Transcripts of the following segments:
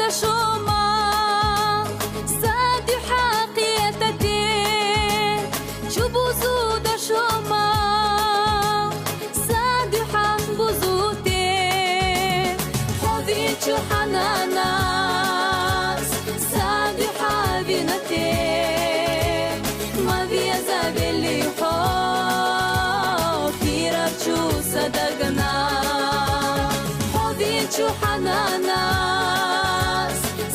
شما صادي حقيقتي بوزود شما صادي حق بوزوتي حوذي حناناس صادي حبينتي ما في زابلي حب في ربشو صدقنا حوذي حناناس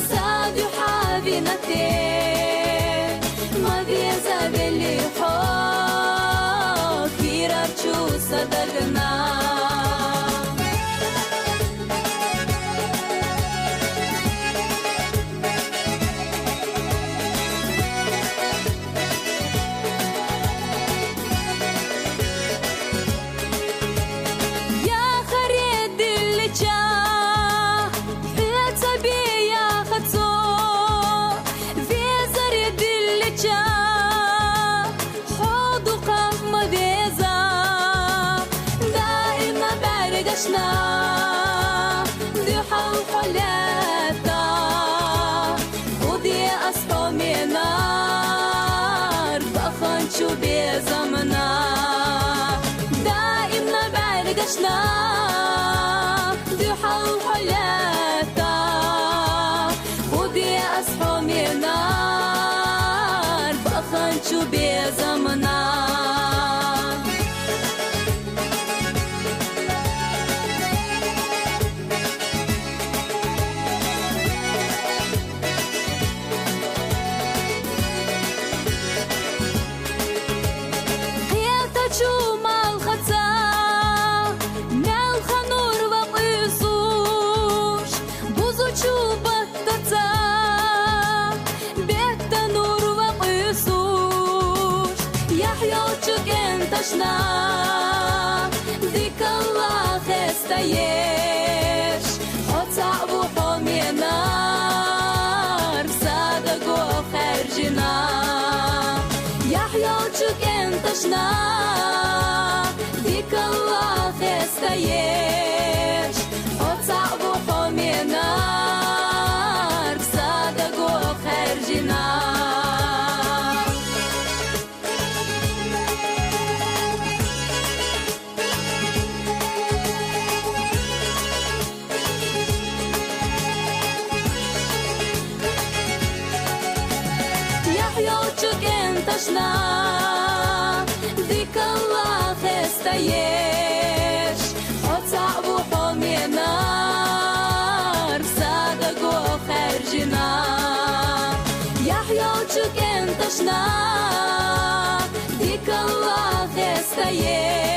صادي حبينتي ما في زابلي حب في ربشو صدقنا ذيحة وحلاتا ودي أصحابي نار بخنشو بزمنا دائما بعرقشنا ذيحة وحلاتا ودي أصحابي نار بخنشو بزمنا ذيك الله خستيش وتصعب حومي نار صادق وخرجنا يحيى وشك انتشنا ذيك الله خستيش وتصعب حومي نار صادق وخرجنا يوتشك انتشنا ذيك الله خستيش وتصعب حومي نار صادق وخرجنا يحيى وتشك انتشنا ذيك الله خستيش